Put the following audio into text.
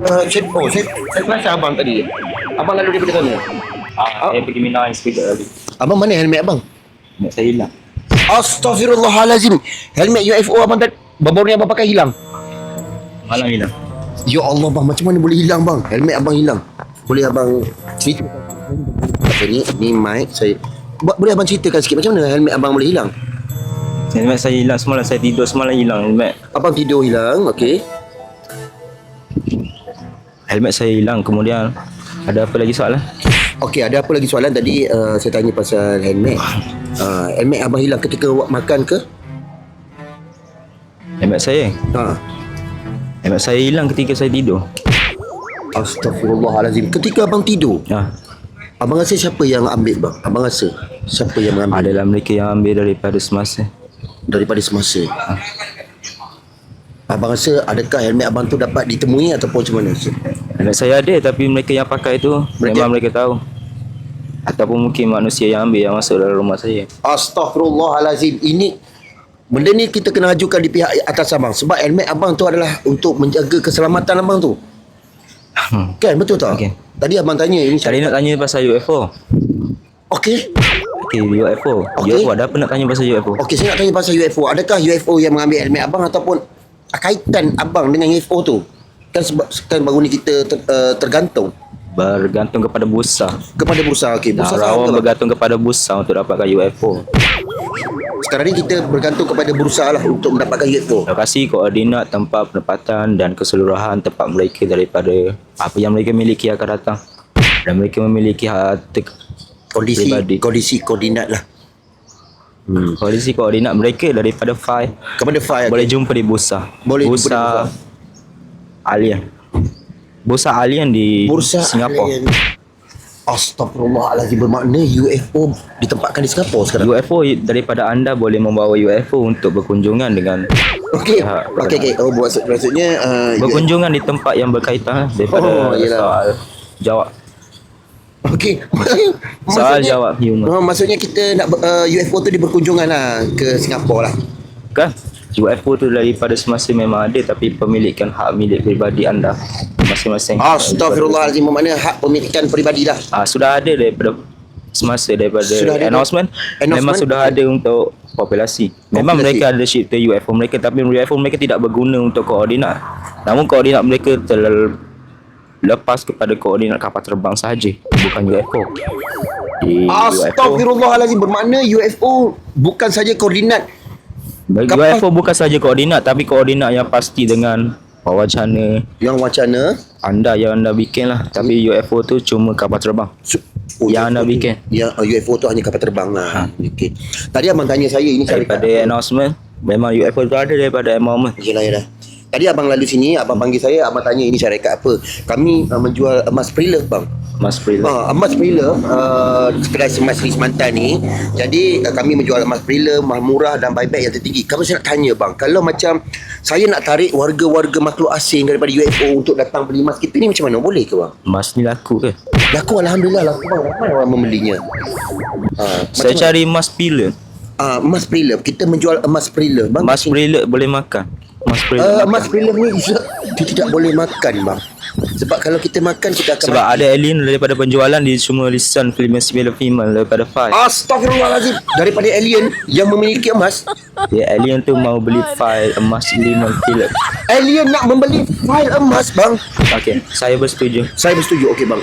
Saya perasan abang tadi. Abang lalu daripada sana. Saya pergi Minang sekejap tadi. Abang mana helmet abang? Mak saya hilang. Astaghfirullahalazim. Helmet UFO abang tadi baru ni abang pakai hilang. Malam hilang. Ya Allah bang, macam mana boleh hilang bang? Helmet abang hilang. Boleh abang cerita? Ni mic saya. Boleh abang ceritakan sikit macam mana helmet abang boleh hilang? Helmet saya hilang semalam. Saya tidur semalam hilang helmet. Abang tidur hilang, okey. Helmet saya hilang. Kemudian ada apa lagi soalan? Okey, ada apa lagi soalan tadi saya tanya pasal helmet. Helmet abang hilang ketika awak makan ke? Helmet saya? Ha. Helmet saya hilang ketika saya tidur. Astaghfirullahalazim. Ketika abang tidur, abang rasa siapa yang ambil bang? Abang rasa siapa yang mengambil? Adalah mereka yang ambil daripada semasa. Daripada semasa. Abang rasa adakah helmet abang tu dapat ditemui ataupun macam mana? Helmet saya ada, tapi mereka yang pakai tu memang mereka tahu. Ataupun mungkin manusia yang ambil yang masuk dalam rumah saya. Astaghfirullahalazim. Ini benda ni kita kena ajukan di pihak atas abang. Sebab helmet abang tu adalah untuk menjaga keselamatan abang tu. Kan betul tak? Okay. Tadi abang tanya ini. Tadi nak tanya pasal UFO. Okey. Okey, UFO. Okey. UFO, ada apa nak tanya pasal UFO? Okey, saya nak tanya pasal UFO. Adakah UFO yang mengambil helmet abang ataupun kaitan abang dengan UFO tu? Kan sebab kan baru ni kita tergantung Bergantung kepada bursa. kepada bursa. Okey, bursa Rawan saham. bergantung kepada bursa untuk dapatkan UFO. Sekarang ni kita bergantung kepada bursa lah untuk mendapatkan UFO. Lokasi, koordinat, tempat penempatan dan keseluruhan tempat mereka daripada apa yang mereka miliki akan datang. Dan mereka memiliki Kondisi koordinat lah. kondisi koordinat mereka daripada file. Kepada file. Boleh jumpa di bursa. Boleh jumpa di bursa alien. Bursa alien di Singapura. Alien. Astagfirullahalazim, bermakna UFO ditempatkan di Singapura sekarang. UFO daripada anda boleh membawa UFO untuk berkunjungan dengan Okey. Okey. Oh, maksudnya berkunjungan di tempat yang berkaitan daripada soal jawab. Okey. Soal jawab human. Maksudnya kita nak UFO tu diberkunjungan lah ke Singapura lah. Kan? UFO tu daripada semasa memang ada, tapi pemilikan hak milik peribadi anda masing-masing. Astagfirullahalazim, bermakna hak pemilikan peribadi lah. Sudah ada daripada semasa daripada Sudah ada announcement memang sudah ada untuk populasi. Memang mereka ada shifter UFO mereka, tapi UFO mereka tidak berguna untuk koordinat. Namun koordinat mereka terlepas kepada koordinat kapal terbang sahaja, bukan UFO. Astagfirullahalazim, bermakna UFO bukan saja koordinat. UFO bukan saja koordinat, tapi koordinat yang pasti dengan wacana Yang wacana yang anda bikin lah. Tapi UFO tu cuma kapal terbang yang anda bikin. Yang UFO tu hanya kapal terbang lah. Okey. Tadi abang tanya saya ini Daripada announcement, memang UFO tu ada daripada announcement. Yalah. Tadi abang lalu sini, abang panggil saya, abang tanya ini syarikat apa. Kami menjual emas pre-love bang. Mas Prila. Emas pre-love kedai emas di Semantan ni. Jadi kami menjual emas pre-love, emas murah dan buyback yang tertinggi. Kalau saya nak tanya bang, kalau macam saya nak tarik warga-warga makhluk asing daripada UFO untuk datang beli emas kita ni, macam mana, boleh ke bang? Emas ni laku ke? Laku, alhamdulillah laku bang. Ramai orang membelinya. Saya cari emas Prila. Emas pre-love, kita menjual emas pre-love bang. Emas Prila boleh makan. Emas pre-love ni dia tidak boleh makan bang. Sebab kalau kita makan kita akan sebab ada alien daripada penjualan dia cuma lisan female daripada file. Astagfirullahalazim, daripada alien yang memiliki emas. Alien tu mau beli file emas 5 kilo. Alien nak membeli file emas bang. Okey, saya bersetuju. Saya bersetuju. Okey bang.